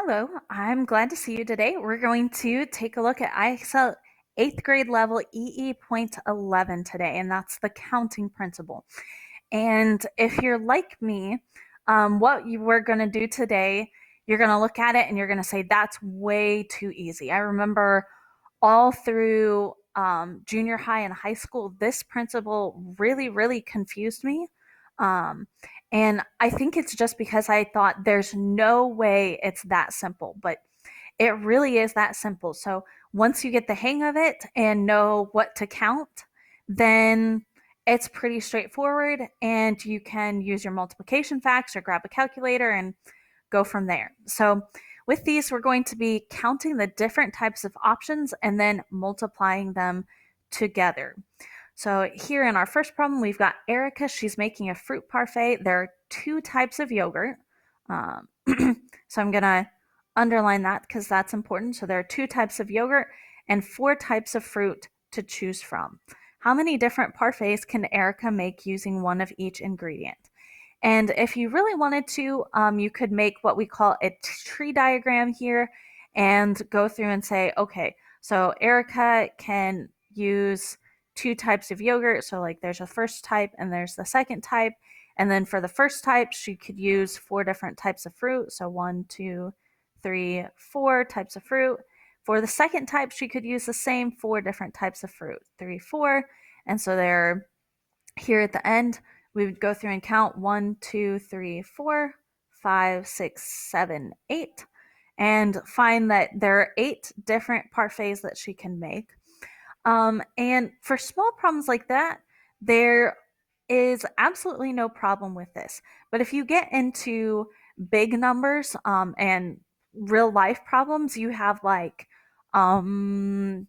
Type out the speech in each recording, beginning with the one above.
Hello, I'm glad to see you today. We're going to take a look at IXL 8th grade level EE.11 today, and that's the counting principle. And if you're like me, what you were going to do today, you're going to look at it and you're going to say, that's way too easy. I remember all through junior high and high school, this principle really, really confused me. Um, and I think it's just because I thought there's no way it's that simple, but it really is that simple. So once you get the hang of it and know what to count, then it's pretty straightforward and you can use your multiplication facts or grab a calculator and go from there. So with these, we're going to be counting the different types of options and then multiplying them together. So here in our first problem, we've got Erica. She's making a fruit parfait. There are two types of yogurt. So I'm going to underline that because that's important. So there are two types of yogurt and four types of fruit to choose from. How many different parfaits can Erica make using one of each ingredient? And if you really wanted to, you could make what we call a tree diagram here and go through and say, okay, so Erica can use two types of yogurt. So like there's a first type and there's the second type. And then for the first type, she could use four different types of fruit. So 1, 2, 3, 4 types of fruit. For the second type, she could use the same four different types of fruit, 3, 4. And so they're here at the end, we would go through and count 1, 2, 3, 4, 5, 6, 7, 8, and find that there are 8 different parfaits that she can make. And for small problems like that, there is absolutely no problem with this. But if you get into big numbers and real life problems, you have like 20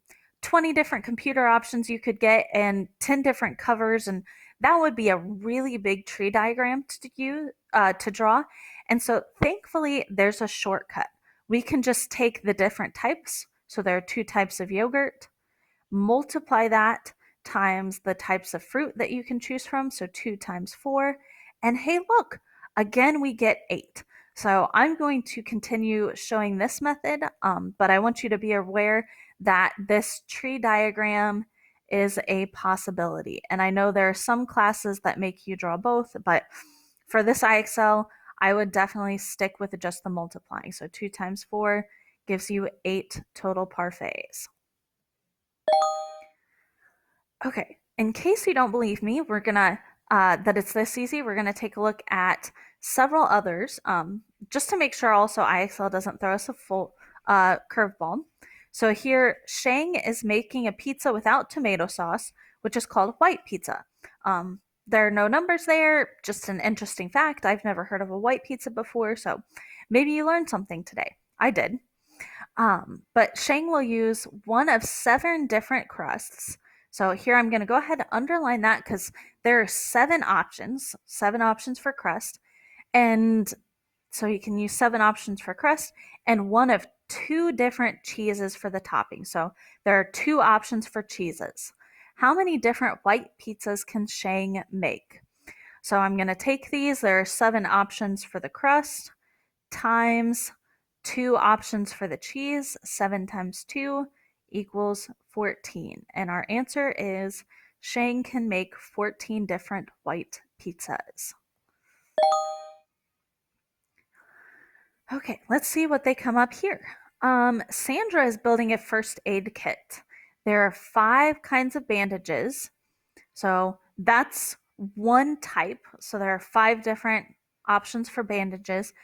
different computer options you could get and 10 different covers. And that would be a really big tree diagram to use, to draw. And so thankfully, there's a shortcut. We can just take the different types. So there are two types of yogurt, multiply that times the types of fruit that you can choose from. So 2 times 4. And hey, look, again, we get 8. So I'm going to continue showing this method, but I want you to be aware that this tree diagram is a possibility. And I know there are some classes that make you draw both, but for this IXL, I would definitely stick with just the multiplying. So 2 times 4 gives you 8 total parfaits. Okay, in case you don't believe me, we're gonna that it's this easy. We're gonna take a look at several others, just to make sure. Also, IXL doesn't throw us a full curveball. So here, Shang is making a pizza without tomato sauce, which is called white pizza. There are no numbers there. Just an interesting fact. I've never heard of a white pizza before, so maybe you learned something today. I did. But Shang will use one of 7 different crusts. So here I'm going to go ahead and underline that because there are 7 options for crust. And so you can use 7 options for crust and one of 2 different cheeses for the topping. So there are 2 options for cheeses. How many different white pizzas can Shang make? So I'm going to take these. There are 7 options for the crust times 2 options for the cheese. 7 times 2 equals 14. And our answer is Shang can make 14 different white pizzas. Okay, let's see what they come up here. Sandra is building a first aid kit. There are 5 kinds of bandages. So that's one type. So there are 5 different options for bandages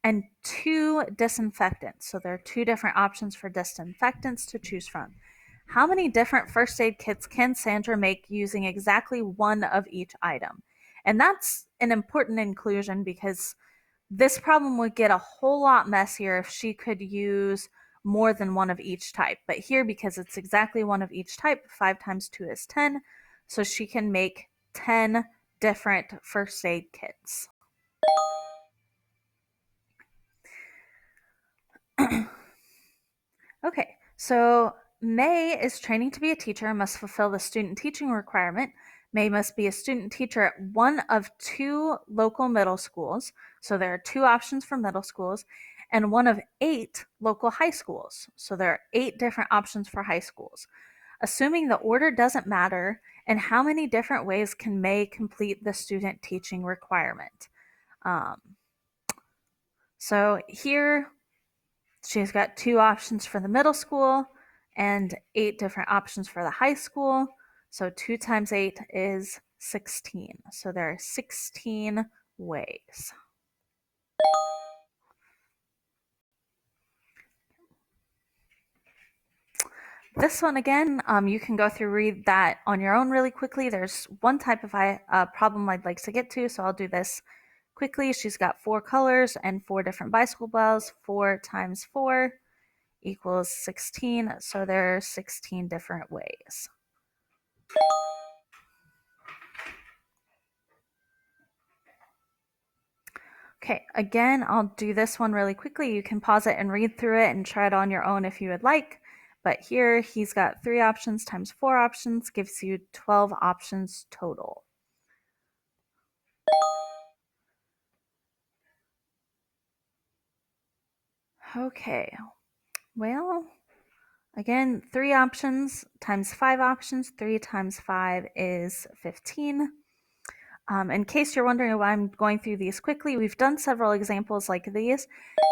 and 2 disinfectants. So there are 2 different options for disinfectants to choose from. How many different first aid kits can Sandra make using exactly one of each item? And that's an important inclusion because this problem would get a whole lot messier if she could use more than one of each type. But here, because it's exactly one of each type, 5 times 2 is 10. So she can make 10 different first aid kits. Okay, so May is training to be a teacher and must fulfill the student teaching requirement. May must be a student teacher at one of 2 local middle schools. So there are 2 options for middle schools. and one of 8 local high schools. So there are 8 different options for high schools. Assuming the order doesn't matter, and how many different ways can May complete the student teaching requirement? Um, so here she's got 2 options for the middle school and 8 different options for the high school. So 2 times 8 is 16. So there are 16 ways. This one again, you can go through, read that on your own really quickly. There's one type of problem I'd like to get to, so I'll do this quickly. She's got 4 colors and 4 different bicycle bells. 4 times 4 equals 16, so there are 16 different ways. Okay, again, I'll do this one really quickly. You can pause it and read through it and try it on your own if you would like. But here he's got 3 options times 4 options gives you 12 options total. Okay, well, again, 3 options times 5 options. 3 times 5 is 15. In case you're wondering why I'm going through these quickly, we've done several examples like these.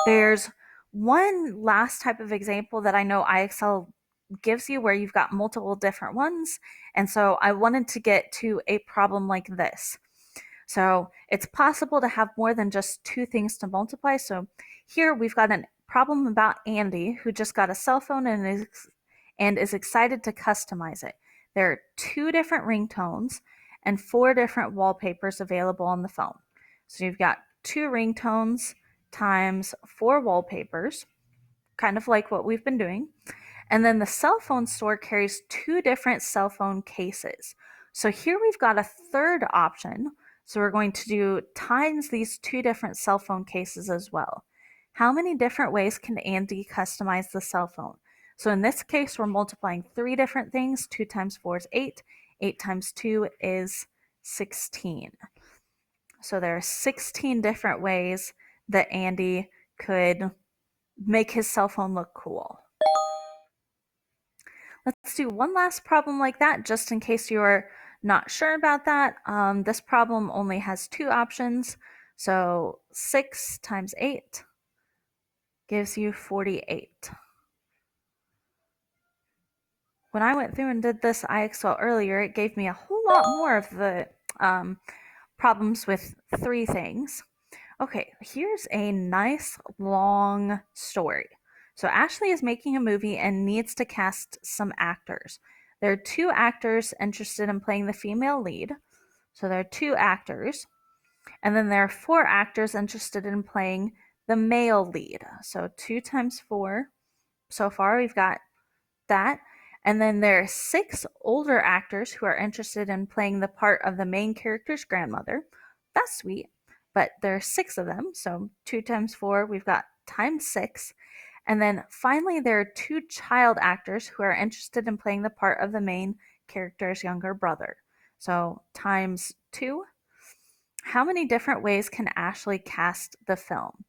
There's one last type of example that I know IXL gives you where you've got multiple different ones. And so I wanted to get to a problem like this. So it's possible to have more than just 2 things to multiply. So here we've got a problem about Andy, who just got a cell phone and is excited to customize it. There are 2 different ringtones and 4 different wallpapers available on the phone. So you've got 2 ringtones times 4 wallpapers, kind of like what we've been doing. And then the cell phone store carries 2 different cell phone cases. So here we've got a third option. So we're going to do times these 2 different cell phone cases as well. How many different ways can Andy customize the cell phone? So in this case, we're multiplying 3 different things. 2 times 4 is 8. 8 times 2 is 16. So there are 16 different ways that Andy could make his cell phone look cool. Let's do one last problem like that, just in case you're not sure about that. This problem only has 2 options. So 6 times 8 gives you 48. When I went through and did this IXL earlier, it gave me a whole lot more of the problems with 3 things. Okay, here's a nice long story. So Ashley is making a movie and needs to cast some actors. There are 2 actors interested in playing the female lead. So there are 2 actors. And then there are 4 actors interested in playing the male lead. So 2 times 4. So far we've got that. And then there are 6 older actors who are interested in playing the part of the main character's grandmother. That's sweet. But there are 6 of them. So 2 times 4, we've got times 6. And then finally, there are 2 child actors who are interested in playing the part of the main character's younger brother. So times 2. How many different ways can Ashley cast the film?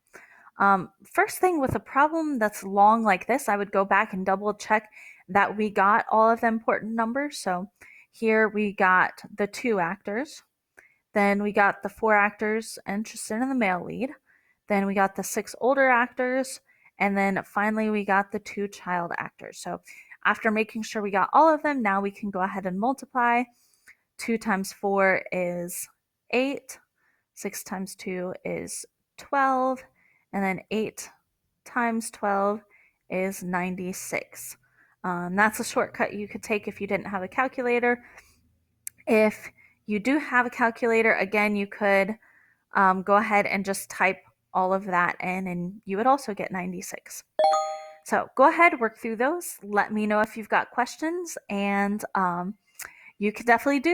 First thing, with a problem that's long like this, I would go back and double check that we got all of the important numbers. So here we got the 2 actors. Then we got the 4 actors interested in the male lead. Then we got the 6 older actors. And then finally we got the 2 child actors. So after making sure we got all of them, now we can go ahead and multiply. 2 times 4 is 8. 6 times 2 is 12. And then 8 times 12 is 96. That's a shortcut you could take if you didn't have a calculator. If you do have a calculator, again, you could go ahead and just type all of that in and you would also get 96. So go ahead, work through those. Let me know if you've got questions, and you could definitely do that.